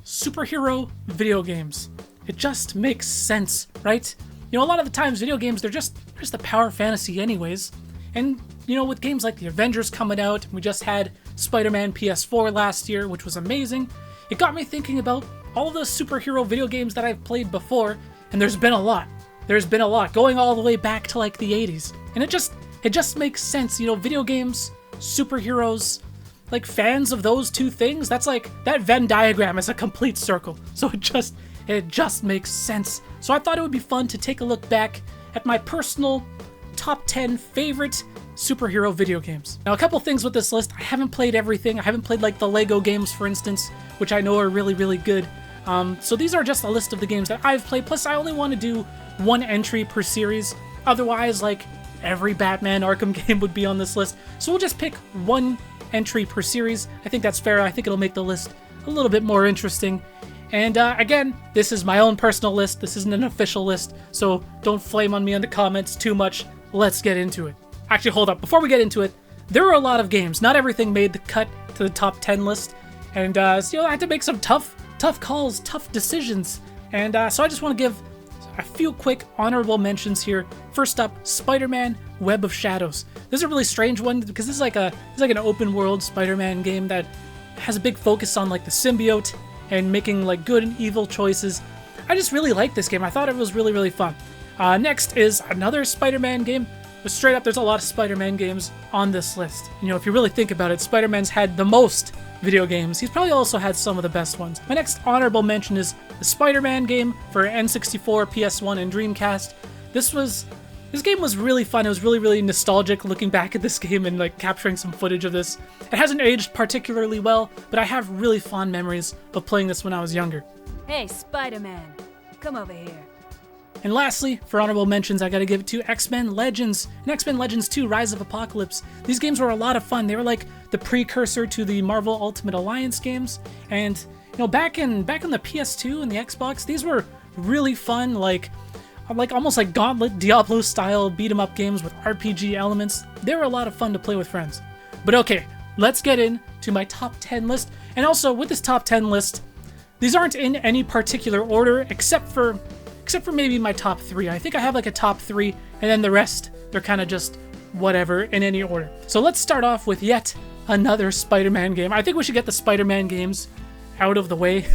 superhero video games. It just makes sense, right? You know, a lot of the times video games, they're just a power fantasy anyways. And, you know, with games like the Avengers coming out, we just had Spider-Man PS4 last year, which was amazing. It got me thinking about all of the superhero video games that I've played before, and there's been a lot. There's been a lot, going all the way back to like the 80s. And it just makes sense, you know, video games, superheroes, like fans of those two things, that's like, that Venn diagram is a complete circle. So it just makes sense. So I thought it would be fun to take a look back at my personal top 10 favorite superhero video games. Now, a couple things with this list. I haven't played everything. I haven't played like the Lego games, for instance, which I know are really, really good. So these are just a list of the games that I've played. Plus, I only want to do one entry per series. Otherwise, like, every Batman Arkham game would be on this list. So we'll just pick one entry per series. I think that's fair. I think it'll make the list a little bit more interesting. And again, this is my own personal list. This isn't an official list, so don't flame on me in the comments too much. Let's get into it. Actually, hold up. Before we get into it, there are a lot of games. Not everything made the cut to the top 10 list. And so, you know, I had to make some tough calls, tough decisions. And so I just want to give a few quick honorable mentions here. First up, Spider-Man Web of Shadows. This is a really strange one because this is like an open world Spider-Man game that has a big focus on like the symbiote and making like good and evil choices. I just really like this game. I thought it was really, really fun. Next is another Spider-Man game. But straight up, there's a lot of Spider-Man games on this list. You know, if you really think about it, Spider-Man's had the most video games. He's probably also had some of the best ones. My next honorable mention is the Spider-Man game for N64, PS1, and Dreamcast. This game was really fun. It was really, really nostalgic looking back at this game and like capturing some footage of this. It hasn't aged particularly well, but I have really fond memories of playing this when I was younger. Hey, Spider-Man, come over here. And lastly, for honorable mentions, I gotta give it to X-Men Legends and X-Men Legends 2 Rise of Apocalypse. These games were a lot of fun. They were like the precursor to the Marvel Ultimate Alliance games. And, you know, back in the PS2 and the Xbox, these were really fun, like almost like Gauntlet, Diablo-style beat-em-up games with RPG elements. They were a lot of fun to play with friends. But okay, let's get into my top 10 list. And also, with this top 10 list, these aren't in any particular order, except for maybe my top 3. I think I have like a top 3, and then the rest, they're kind of just whatever in any order. So let's start off with yet another Spider-Man game. I think we should get the Spider-Man games out of the way.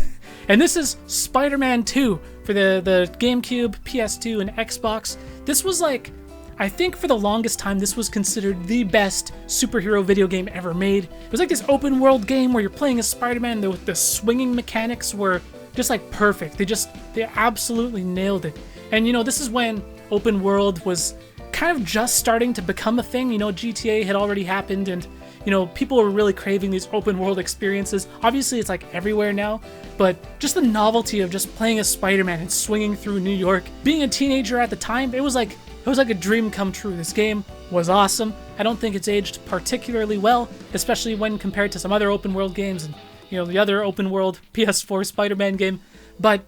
And this is Spider-Man 2 for the GameCube, PS2, and Xbox. This was like, I think for the longest time, this was considered the best superhero video game ever made. It was like this open world game where you're playing as Spider-Man. The swinging mechanics were just like perfect. They absolutely nailed it. And you know, this is when open world was kind of just starting to become a thing. You know, GTA had already happened, and you know, people were really craving these open world experiences. Obviously, it's like everywhere now, but just the novelty of just playing as Spider-Man and swinging through New York. Being a teenager at the time, it was like a dream come true. This game was awesome. I don't think it's aged particularly well, especially when compared to some other open world games and, you know, the other open world PS4 Spider-Man game, but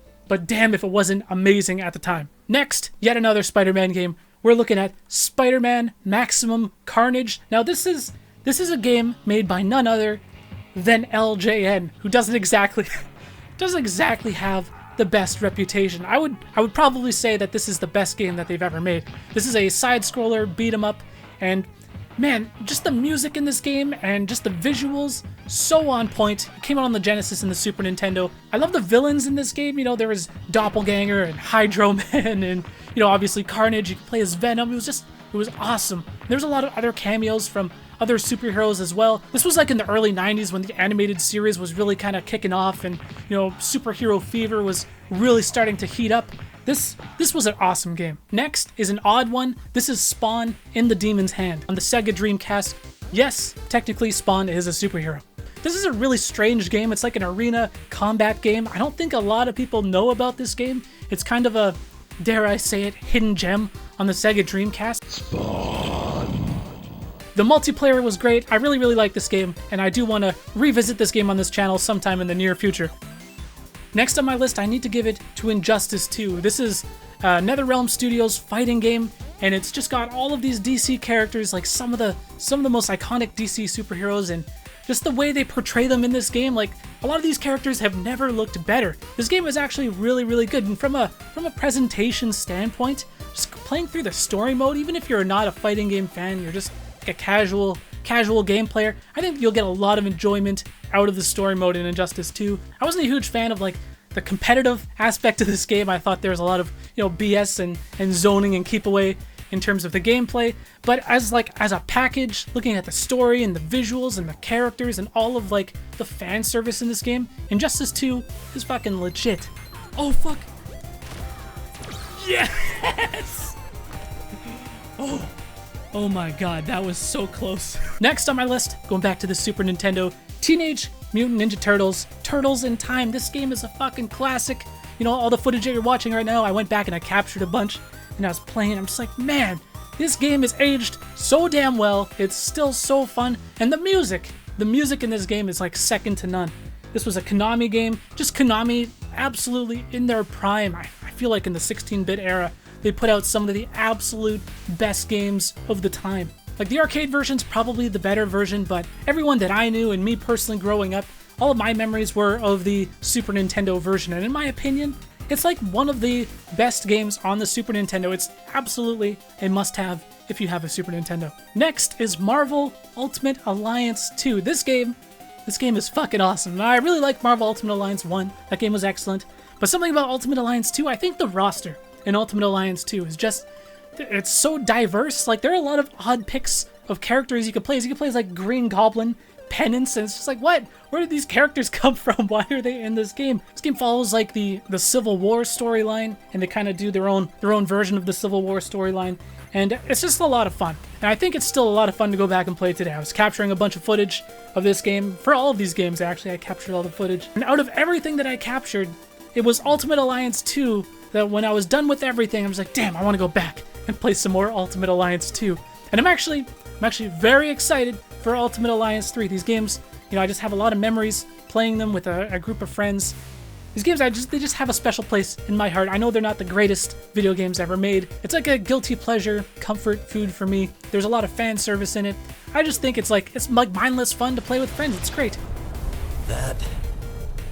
damn if it wasn't amazing at the time. Next, yet another Spider-Man game. We're looking at Spider-Man Maximum Carnage. Now this is a game made by none other than LJN, who doesn't exactly have the best reputation. I would probably say that this is the best game that they've ever made. This is a side-scroller beat 'em up, and man, just the music in this game and just the visuals, so on point. It came out on the Genesis and the Super Nintendo. I love the villains in this game. You know, there was Doppelganger and Hydro Man and, you know, obviously Carnage. You could play as Venom. It was awesome. There's a lot of other cameos from other superheroes as well. This was like in the early 90s when the animated series was really kind of kicking off and, you know, superhero fever was really starting to heat up. This was an awesome game. Next is an odd one. This is Spawn in the Demon's Hand on the Sega Dreamcast. Yes, technically Spawn is a superhero. This is a really strange game. It's like an arena combat game. I don't think a lot of people know about this game. It's kind of a, dare I say it, hidden gem on the Sega Dreamcast. Spawn. The multiplayer was great. I really, really like this game, and I do want to revisit this game on this channel sometime in the near future. Next on my list, I need to give it to Injustice 2. This is NetherRealm Studios' fighting game, and it's just got all of these DC characters, like some of the most iconic DC superheroes, and just the way they portray them in this game, like a lot of these characters have never looked better. This game is actually really, really good. And from a presentation standpoint, just playing through the story mode, even if you're not a fighting game fan, you're just like a casual game player, I think you'll get a lot of enjoyment out of the story mode in Injustice 2. I wasn't a huge fan of like the competitive aspect of this game. I thought there was a lot of, BS and zoning and keep away in terms of the gameplay, but as a package, looking at the story and the visuals and the characters and all of like the fan service in this game, Injustice 2 is fucking legit. Oh fuck. Yes! Oh my god, that was so close. Next on my list, going back to the Super Nintendo, Teenage Mutant Ninja Turtles, Turtles in Time. This game is a fucking classic. All the footage that you're watching right now, I went back and I captured a bunch and I was playing. I'm just like, man, this game is aged so damn well. It's still so fun. And the music in this game is like second to none. This was a Konami game, just Konami absolutely in their prime. I feel like in the 16-bit era, they put out some of the absolute best games of the time. Like the arcade version's probably the better version, but everyone that I knew and me personally growing up, all of my memories were of the Super Nintendo version. And in my opinion, it's like one of the best games on the Super Nintendo. It's absolutely a must-have if you have a Super Nintendo. Next is Marvel Ultimate Alliance 2. This game is fucking awesome. I really like Marvel Ultimate Alliance 1. That game was excellent. But something about Ultimate Alliance 2, I think the roster in Ultimate Alliance 2 is just, it's so diverse. Like, there are a lot of odd picks of characters you could play. You could play as like Green Goblin, Penance, and it's just like, what? Where did these characters come from? Why are they in this game? This game follows like the Civil War storyline, and they kind of do their own version of the Civil War storyline, and it's just a lot of fun. And I think it's still a lot of fun to go back and play today. I was capturing a bunch of footage of this game. For all of these games, actually, I captured all the footage. And out of everything that I captured, it was Ultimate Alliance 2 that when I was done with everything, I was like, damn, I want to go back and play some more Ultimate Alliance 2. And I'm actually very excited for Ultimate Alliance 3. These games, I just have a lot of memories playing them with a group of friends. These games, they just have a special place in my heart. I know they're not the greatest video games ever made. It's like a guilty pleasure, comfort food for me. There's a lot of fan service in it. I just think it's like mindless fun to play with friends. It's great. That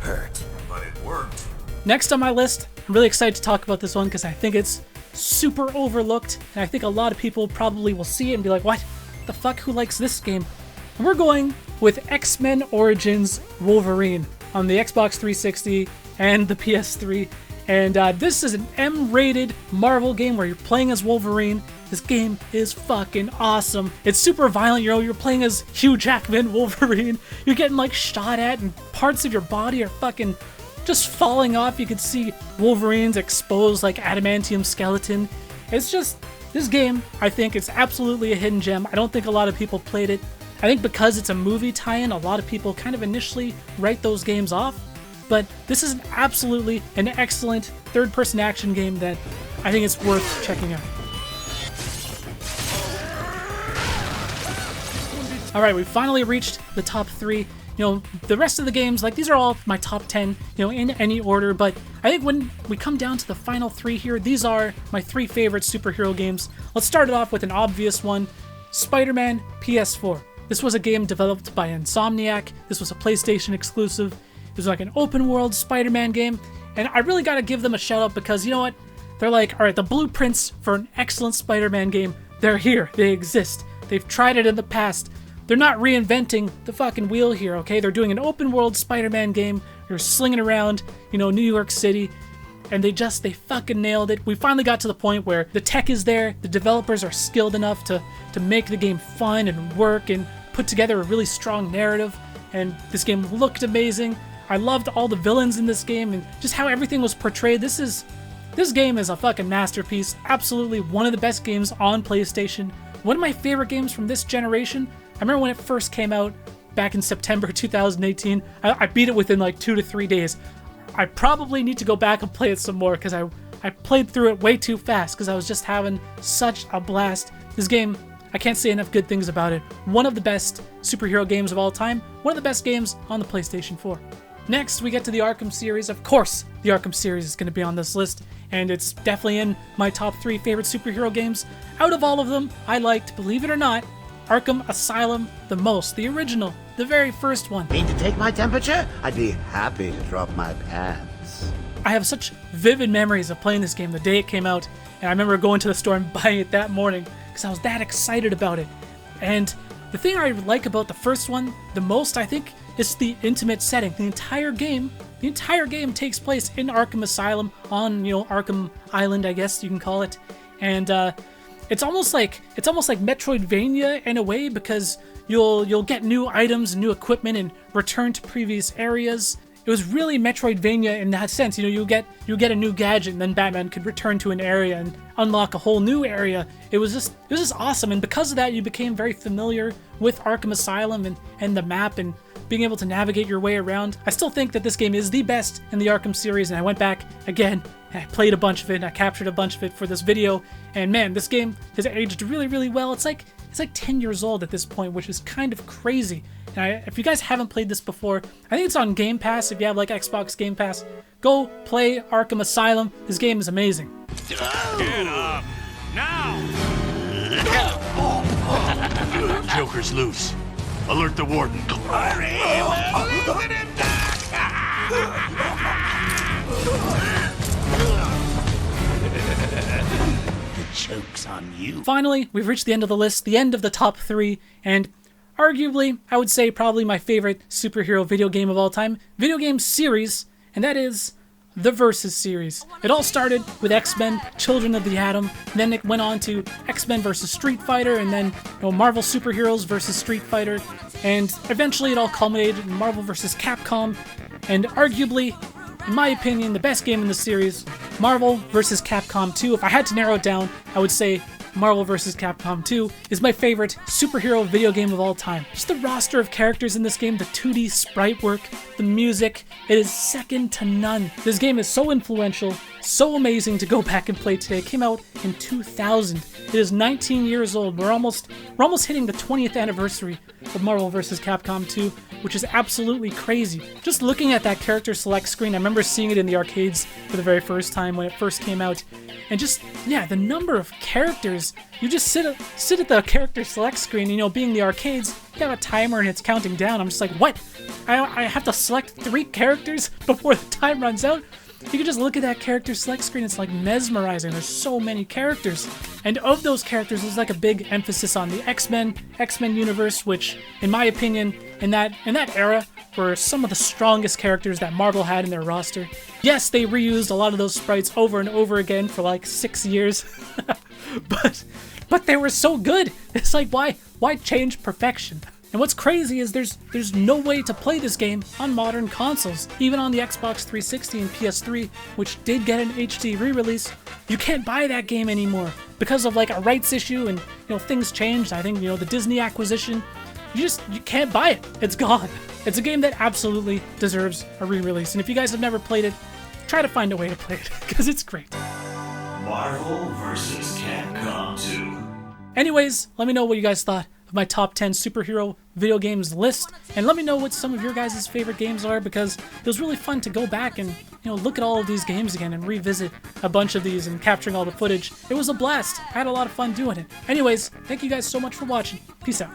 hurt, but it worked. Next on my list, I'm really excited to talk about this one because I think it's super overlooked, and I think a lot of people probably will see it and be like, what the fuck, who likes this game? And we're going with X-Men Origins Wolverine on the Xbox 360 and the PS3, and this is an M-rated Marvel game where you're playing as Wolverine. This game is fucking awesome. It's super violent, you're playing as Hugh Jackman Wolverine. You're getting like shot at and parts of your body are fucking just falling off. You can see Wolverine's exposed like adamantium skeleton. It's just, this game, I think it's absolutely a hidden gem. I don't think a lot of people played it. I think because it's a movie tie-in, a lot of people kind of initially write those games off. But this is absolutely an excellent third-person action game that I think it's worth checking out. Alright, we finally reached the top 3. The rest of the games, like, these are all my top 10, in any order, but I think when we come down to the final 3 here, these are my 3 favorite superhero games. Let's start it off with an obvious one, Spiderman PS4. This was a game developed by Insomniac. This was a PlayStation exclusive. It was like an open world Spider-Man game, and I really gotta give them a shout out because, you know what? They're like, alright, the blueprints for an excellent Spider-Man game, they're here, they exist. They've tried it in the past. They're not reinventing the fucking wheel here, okay? They're doing an open world Spider-Man game. You're slinging around, New York City, and they fucking nailed it. We finally got to the point where the tech is there, the developers are skilled enough to make the game fun and work and put together a really strong narrative, and this game looked amazing. I loved all the villains in this game and just how everything was portrayed. This game is a fucking masterpiece. Absolutely one of the best games on PlayStation. One of my favorite games from this generation. I remember when it first came out back in September 2018. I beat it within like 2 to 3 days. I probably need to go back and play it some more because I played through it way too fast because I was just having such a blast. This game, I can't say enough good things about it. One of the best superhero games of all time. One of the best games on the PlayStation 4. Next, we get to the Arkham series. Of course, the Arkham series is going to be on this list, and it's definitely in my top 3 favorite superhero games. Out of all of them, I liked, believe it or not, Arkham Asylum the most. The original the very first one. Mean to take my temperature? I'd be happy to drop my pants. I have such vivid memories of playing this game the day it came out, and I remember going to the store and buying it that morning because I was that excited about it. And the thing I like about the first one the most, I think, is the intimate setting. The entire game takes place in Arkham Asylum on, Arkham Island, I guess you can call it. And it's almost like Metroidvania in a way, because you'll get new items, new equipment, and return to previous areas. It was really Metroidvania in that sense. You get a new gadget, and then Batman could return to an area and unlock a whole new area. It was just awesome, and because of that, you became very familiar with Arkham Asylum and the map and being able to navigate your way around. I still think that this game is the best in the Arkham series, and I went back again and I played a bunch of it and I captured a bunch of it for this video, and man, this game has aged really, really well. It's like 10 years old at this point, which is kind of crazy. And if you guys haven't played this before, I think it's on Game Pass. If you have like Xbox Game Pass, go play Arkham Asylum. This game is amazing. Get up now! Joker's loose. Alert the warden. Hurry! We're losing him! The joke's on you. Finally, we've reached the end of the list, the end of the top 3, and arguably, I would say probably my favorite superhero video game of all time, video game series, and that is the Versus series. It all started with X-Men, Children of the Atom, then it went on to X-Men vs. Street Fighter, and then Marvel Superheroes vs. Street Fighter, and eventually it all culminated in Marvel vs. Capcom, and arguably, in my opinion, the best game in the series, Marvel vs. Capcom 2. If I had to narrow it down, I would say Marvel vs. Capcom 2 is my favorite superhero video game of all time. Just the roster of characters in this game, the 2D sprite work, the music, it is second to none. This game is so influential, so amazing to go back and play today. It came out in 2000. It is 19 years old. We're almost hitting the 20th anniversary of Marvel vs. Capcom 2, which is absolutely crazy. Just looking at that character select screen, I remember seeing it in the arcades for the very first time when it first came out. And just, yeah, the number of characters. You just sit at the character select screen, being the arcades, you have a timer and it's counting down. I'm just like, what? I have to select 3 characters before the time runs out? You can just look at that character select screen, it's like mesmerizing. There's so many characters. And of those characters, there's like a big emphasis on the X-Men universe, which, in my opinion, in that era, were some of the strongest characters that Marvel had in their roster. Yes, they reused a lot of those sprites over and over again for like 6 years, but they were so good. It's like, why change perfection? And what's crazy is there's no way to play this game on modern consoles. Even on the Xbox 360 and PS3, which did get an HD re-release, you can't buy that game anymore because of like a rights issue, and things changed. I think the Disney acquisition, you can't buy it. It's gone. It's a game that absolutely deserves a re-release. And if you guys have never played it, try to find a way to play it because it's great. Marvel vs. Capcom 2. Anyways, let me know what you guys thought of my top 10 superhero video games list, and let me know what some of your guys' favorite games are, because it was really fun to go back and look at all of these games again and revisit a bunch of these and capturing all the footage. It was a blast. I had a lot of fun doing it. Anyways, thank you guys so much for watching. Peace out.